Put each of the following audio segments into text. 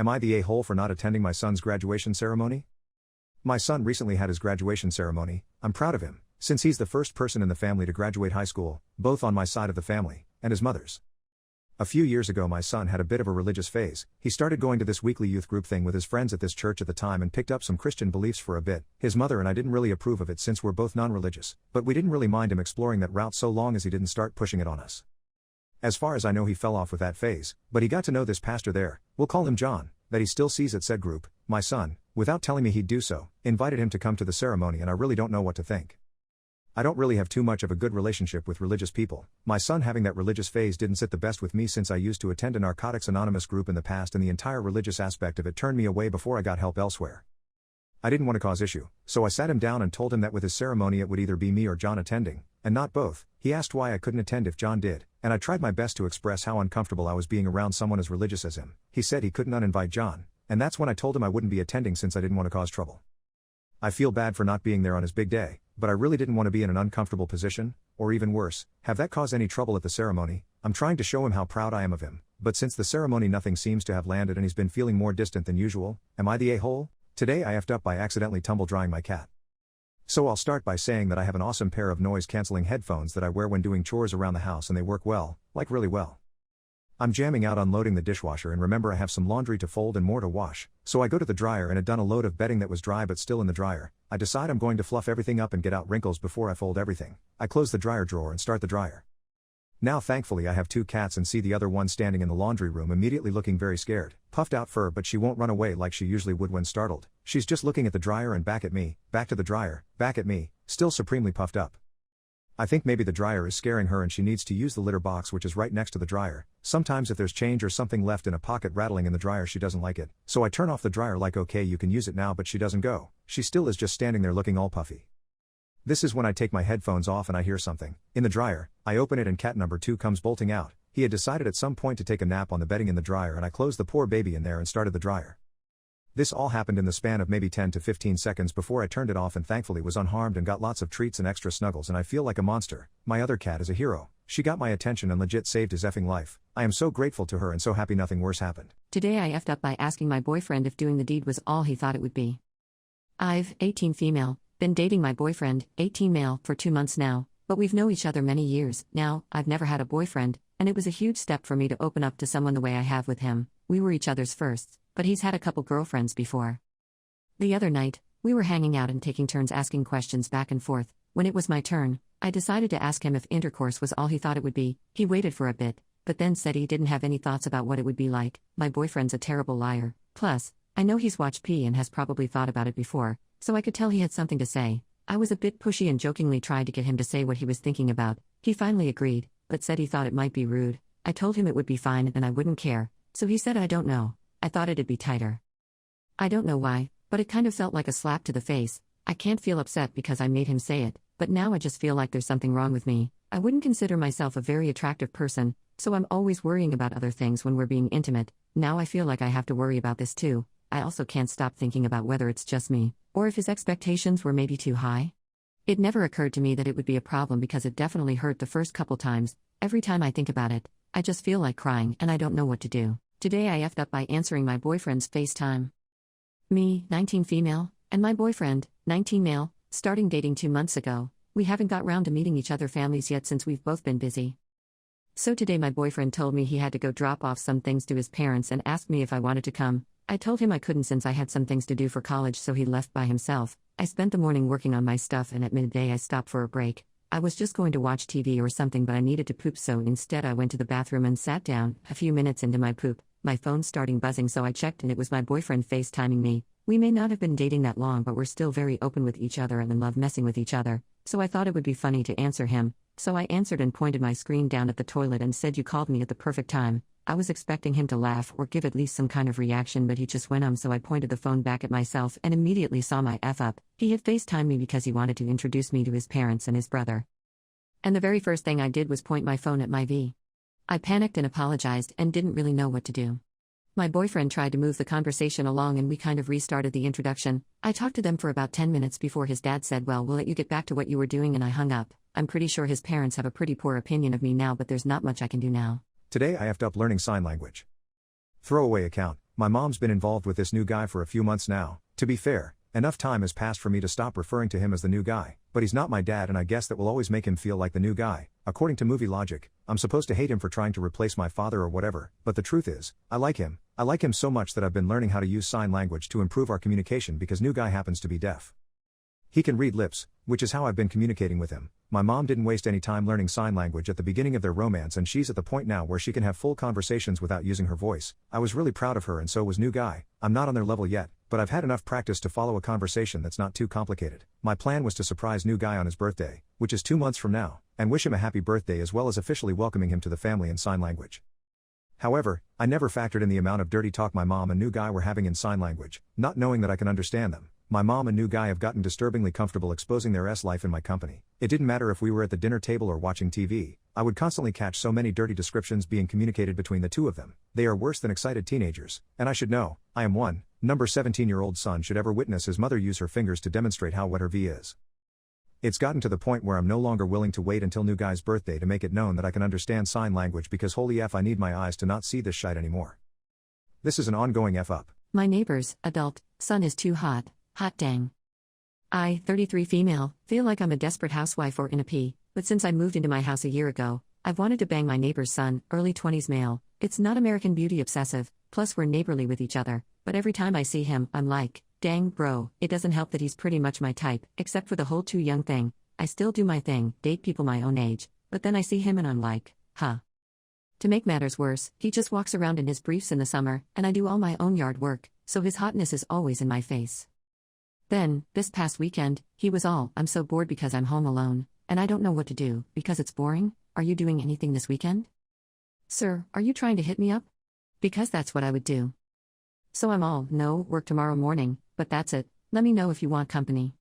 Am I the a-hole for not attending my son's graduation ceremony? My son recently had his graduation ceremony. I'm proud of him, since he's the first person in the family to graduate high school, both on my side of the family, and his mother's. A few years ago my son had a bit of a religious phase. He started going to this weekly youth group thing with his friends at this church at the time and picked up some Christian beliefs for a bit. His mother and I didn't really approve of it since we're both non-religious, but we didn't really mind him exploring that route so long as he didn't start pushing it on us. As far as I know he fell off with that phase, but he got to know this pastor there, we'll call him John, that he still sees at said group. My son, without telling me he'd do so, invited him to come to the ceremony and I really don't know what to think. I don't really have too much of a good relationship with religious people. My son having that religious phase didn't sit the best with me since I used to attend a Narcotics Anonymous group in the past and the entire religious aspect of it turned me away before I got help elsewhere. I didn't want to cause issue, so I sat him down and told him that with his ceremony it would either be me or John attending, and not both. He asked why I couldn't attend if John did, and I tried my best to express how uncomfortable I was being around someone as religious as him. He said he couldn't uninvite John, and that's when I told him I wouldn't be attending since I didn't want to cause trouble. I feel bad for not being there on his big day, but I really didn't want to be in an uncomfortable position, or even worse, have that cause any trouble at the ceremony. I'm trying to show him how proud I am of him, but since the ceremony nothing seems to have landed and he's been feeling more distant than usual. Am I the a-hole? Today I effed up by accidentally tumble drying my cat. So I'll start by saying that I have an awesome pair of noise-canceling headphones that I wear when doing chores around the house and they work well, like really well. I'm jamming out unloading the dishwasher and remember I have some laundry to fold and more to wash, so I go to the dryer and had done a load of bedding that was dry but still in the dryer. I decide I'm going to fluff everything up and get out wrinkles before I fold everything. I close the dryer drawer and start the dryer. Now thankfully I have two cats and see the other one standing in the laundry room immediately looking very scared, puffed out fur, but she won't run away like she usually would when startled. She's just looking at the dryer and back at me, back to the dryer, back at me, still supremely puffed up. I think maybe the dryer is scaring her and she needs to use the litter box which is right next to the dryer. Sometimes if there's change or something left in a pocket rattling in the dryer she doesn't like it, so I turn off the dryer like okay you can use it now, but she doesn't go. She still is just standing there looking all puffy. This is when I take my headphones off and I hear something in the dryer. I open it and cat number 2 comes bolting out. He had decided at some point to take a nap on the bedding in the dryer and I closed the poor baby in there and started the dryer. This all happened in the span of maybe 10 to 15 seconds before I turned it off and thankfully was unharmed and got lots of treats and extra snuggles and I feel like a monster. My other cat is a hero. She got my attention and legit saved his effing life. I am so grateful to her and so happy nothing worse happened. Today I effed up by asking my boyfriend if doing the deed was all he thought it would be. I've, 18 female, been dating my boyfriend, 18 male, for 2 months now, but we've known each other many years. Now, I've never had a boyfriend, and it was a huge step for me to open up to someone the way I have with him. We were each other's firsts, but he's had a couple girlfriends before. The other night, we were hanging out and taking turns asking questions back and forth. When it was my turn, I decided to ask him if intercourse was all he thought it would be. He waited for a bit, but then said he didn't have any thoughts about what it would be like. My boyfriend's a terrible liar. Plus, I know he's watched P and has probably thought about it before, so I could tell he had something to say. I was a bit pushy and jokingly tried to get him to say what he was thinking about. He finally agreed, but said he thought it might be rude. I told him it would be fine and I wouldn't care, so he said I don't know. I thought it'd be tighter. I don't know why, but it kind of felt like a slap to the face. I can't feel upset because I made him say it, but now I just feel like there's something wrong with me. I wouldn't consider myself a very attractive person, so I'm always worrying about other things when we're being intimate. Now I feel like I have to worry about this too. I also can't stop thinking about whether it's just me, or if his expectations were maybe too high. It never occurred to me that it would be a problem because it definitely hurt the first couple times. Every time I think about it, I just feel like crying and I don't know what to do. Today I effed up by answering my boyfriend's FaceTime. Me, 19 female, and my boyfriend, 19 male, starting dating 2 months ago. We haven't got round to meeting each other's families yet since we've both been busy. So today my boyfriend told me he had to go drop off some things to his parents and asked me if I wanted to come. I told him I couldn't since I had some things to do for college, so he left by himself. I spent the morning working on my stuff and at midday I stopped for a break. I was just going to watch TV or something but I needed to poop, so instead I went to the bathroom and sat down. A few minutes into my poop, my phone started buzzing, so I checked and it was my boyfriend FaceTiming me. We may not have been dating that long but we're still very open with each other and love messing with each other, so I thought it would be funny to answer him. So I answered and pointed my screen down at the toilet and said, "You called me at the perfect time." I was expecting him to laugh or give at least some kind of reaction, but he just went so I pointed the phone back at myself and immediately saw my F up. He had FaceTimed me because he wanted to introduce me to his parents and his brother. And the very first thing I did was point my phone at my V. I panicked and apologized and didn't really know what to do. My boyfriend tried to move the conversation along and we kind of restarted the introduction. I talked to them for about 10 minutes before his dad said, "Well, we'll let you get back to what you were doing," and I hung up. I'm pretty sure his parents have a pretty poor opinion of me now, but there's not much I can do now. Today I effed up learning sign language. Throwaway account. my mom's been involved with this new guy for a few months now. To be fair, enough time has passed for me to stop referring to him as the new guy, but he's not my dad and I guess that will always make him feel like the new guy. According to movie logic, I'm supposed to hate him for trying to replace my father or whatever, but the truth is, I like him. I like him so much that I've been learning how to use sign language to improve our communication because new guy happens to be deaf. He can read lips, which is how I've been communicating with him. My mom didn't waste any time learning sign language at the beginning of their romance and she's at the point now where she can have full conversations without using her voice. I was really proud of her and so was new guy. I'm not on their level yet, but I've had enough practice to follow a conversation that's not too complicated. My plan was to surprise new guy on his birthday, which is 2 months from now, and wish him a happy birthday as well as officially welcoming him to the family in sign language. However, I never factored in the amount of dirty talk my mom and new guy were having in sign language, not knowing that I can understand them. My mom and new guy have gotten disturbingly comfortable exposing their life in my company. It didn't matter if we were at the dinner table or watching TV, I would constantly catch so many dirty descriptions being communicated between the two of them. They are worse than excited teenagers, and I should know, I am one. Number 17-year-old son should ever witness his mother use her fingers to demonstrate how wet her V is. It's gotten to the point where I'm no longer willing to wait until new guy's birthday to make it known that I can understand sign language because holy F I need my eyes to not see this shite anymore. This is an ongoing F up. My neighbor's adult son is too hot. Hot dang. I, 33 female, feel like I'm a desperate housewife or in a pee, but since I moved into my house a year ago, I've wanted to bang my neighbor's son, early 20s male. It's not American Beauty obsessive, plus we're neighborly with each other, but every time I see him, I'm like, dang bro, it doesn't help that he's pretty much my type, except for the whole too young thing. I still do my thing, date people my own age, but then I see him and I'm like, huh. To make matters worse, he just walks around in his briefs in the summer, and I do all my own yard work, so his hotness is always in my face. Then, this past weekend, he was all, I'm so bored because I'm home alone, and I don't know what to do, because it's boring. Are you doing anything this weekend? Sir, are you trying to hit me up? Because that's what I would do. So I'm all, no, work tomorrow morning, but that's it, let me know if you want company.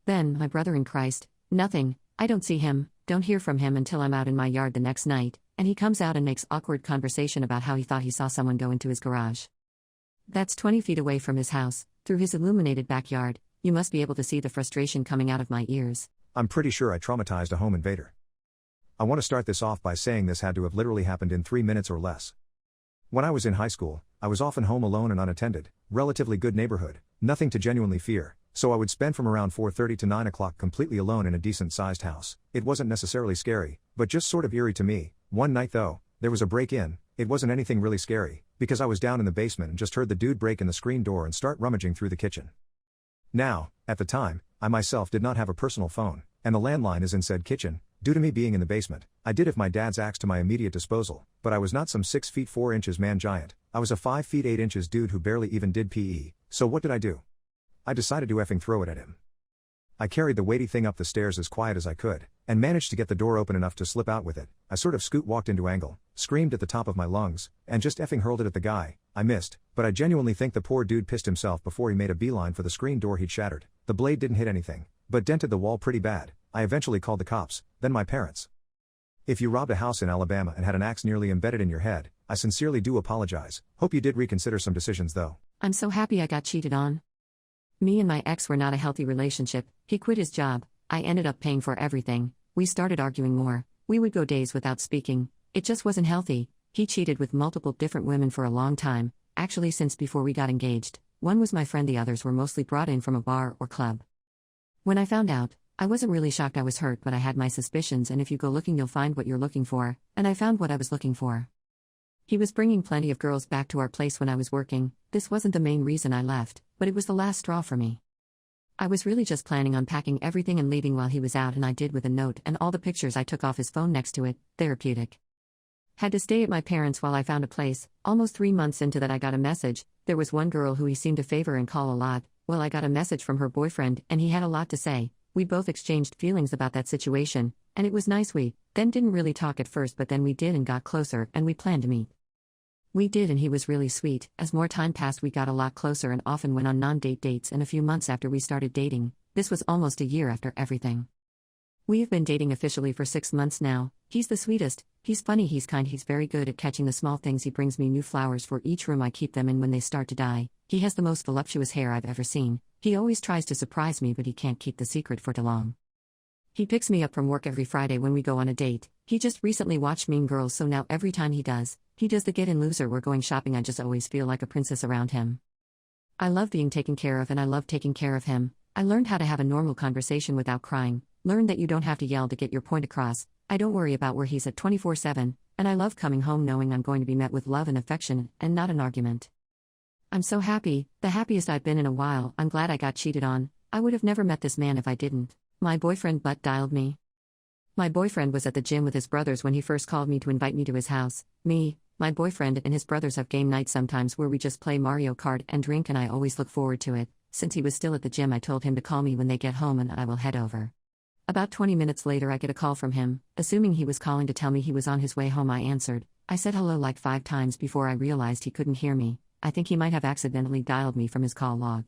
Then, my brother in Christ, nothing, I don't see him, don't hear from him until I'm out in my yard the next night, and he comes out and makes awkward conversation about how he thought he saw someone go into his garage. That's 20 feet away from his house, through his illuminated backyard. You must be able to see the frustration coming out of my ears. I'm pretty sure I traumatized a home invader. I want to start this off by saying this had to have literally happened in 3 minutes or less. When I was in high school, I was often home alone and unattended, relatively good neighborhood, nothing to genuinely fear, so I would spend from around 4:30 to 9 o'clock completely alone in a decent-sized house. It wasn't necessarily scary, but just sort of eerie to me. One night though, there was a break-in. It wasn't anything really scary, because I was down in the basement and just heard the dude break in the screen door and start rummaging through the kitchen. Now, at the time, I myself did not have a personal phone, and the landline is in said kitchen. Due to me being in the basement, I did have my dad's axe to my immediate disposal, but I was not some 6 feet 4 inches man giant. I was a 5 feet 8 inches dude who barely even did PE, so what did I do? I decided to effing throw it at him. I carried the weighty thing up the stairs as quiet as I could, and managed to get the door open enough to slip out with it. I sort of walked into angle, screamed at the top of my lungs, and just effing hurled it at the guy. I missed, but I genuinely think the poor dude pissed himself before he made a beeline for the screen door he'd shattered. The blade didn't hit anything, but dented the wall pretty bad. I eventually called the cops, then my parents. If you robbed a house in Alabama and had an axe nearly embedded in your head, I sincerely do apologize. Hope you did reconsider some decisions though. I'm so happy I got cheated on. Me and my ex were not a healthy relationship. He quit his job. I ended up paying for everything. We started arguing more. We would go days without speaking. It just wasn't healthy. He cheated with multiple different women for a long time, actually since before we got engaged. One was my friend, the others were mostly brought in from a bar or club. When I found out, I wasn't really shocked. I was hurt, but I had my suspicions, and if you go looking you'll find what you're looking for, and I found what I was looking for. He was bringing plenty of girls back to our place when I was working. This wasn't the main reason I left, but it was the last straw for me. I was really just planning on packing everything and leaving while he was out, and I did with a note and all the pictures I took off his phone next to it. Therapeutic. Had to stay at my parents' while I found a place. Almost 3 months into that I got a message. There was one girl who he seemed to favor and call a lot. Well, I got a message from her boyfriend, and he had a lot to say. We both exchanged feelings about that situation, and it was nice. We then didn't really talk at first, but then we did and got closer, and we planned to meet. We did, and he was really sweet. As more time passed, we got a lot closer and often went on non-date dates, and a few months after we started dating, this was almost a year after everything. We have been dating officially for 6 months now. He's the sweetest, he's funny, he's kind, he's very good at catching the small things. He brings me new flowers for each room I keep them in when they start to die. He has the most voluptuous hair I've ever seen. He always tries to surprise me, but he can't keep the secret for too long. He picks me up from work every Friday when we go on a date. He just recently watched Mean Girls, so now every time he does, He does the get in loser. We're going shopping. I just always feel like a princess around him. I love being taken care of and I love taking care of him. I learned how to have a normal conversation without crying, learned that you don't have to yell to get your point across. I don't worry about where he's at 24/7, and I love coming home knowing I'm going to be met with love and affection, and not an argument. I'm so happy, the happiest I've been in a while. I'm glad I got cheated on. I would have never met this man if I didn't. My boyfriend butt dialed me. My boyfriend was at the gym with his brothers when he first called me to invite me to his house. My boyfriend and his brothers have game nights sometimes where we just play Mario Kart and drink, and I always look forward to it. Since he was still at the gym, I told him to call me when they get home and I will head over. About 20 minutes later, I get a call from him. Assuming he was calling to tell me he was on his way home, I answered. I said hello like 5 times before I realized he couldn't hear me. I think he might have accidentally dialed me from his call log.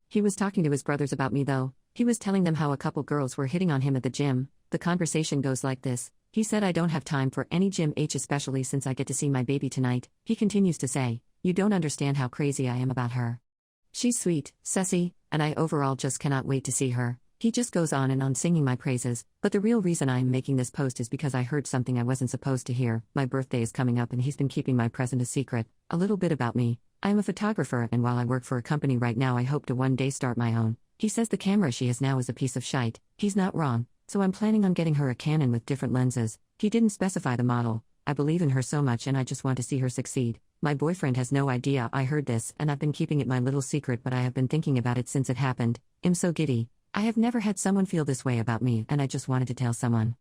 He was talking to his brothers about me though. He was telling them how a couple girls were hitting on him at the gym. The conversation goes like this. He said, I don't have time for any gym especially since I get to see my baby tonight. He continues to say, you don't understand how crazy I am about her. She's sweet, sassy, and I overall just cannot wait to see her. He just goes on and on singing my praises, but the real reason I am making this post is because I heard something I wasn't supposed to hear. My birthday is coming up and he's been keeping my present a secret. A little bit about me. I am a photographer, and while I work for a company right now, I hope to one day start my own. He says the camera she has now is a piece of shite. He's not wrong, so I'm planning on getting her a Canon with different lenses. He didn't specify the model. I believe in her so much and I just want to see her succeed. My boyfriend has no idea I heard this, and I've been keeping it my little secret, but I have been thinking about it since it happened. I'm so giddy. I have never had someone feel this way about me, and I just wanted to tell someone.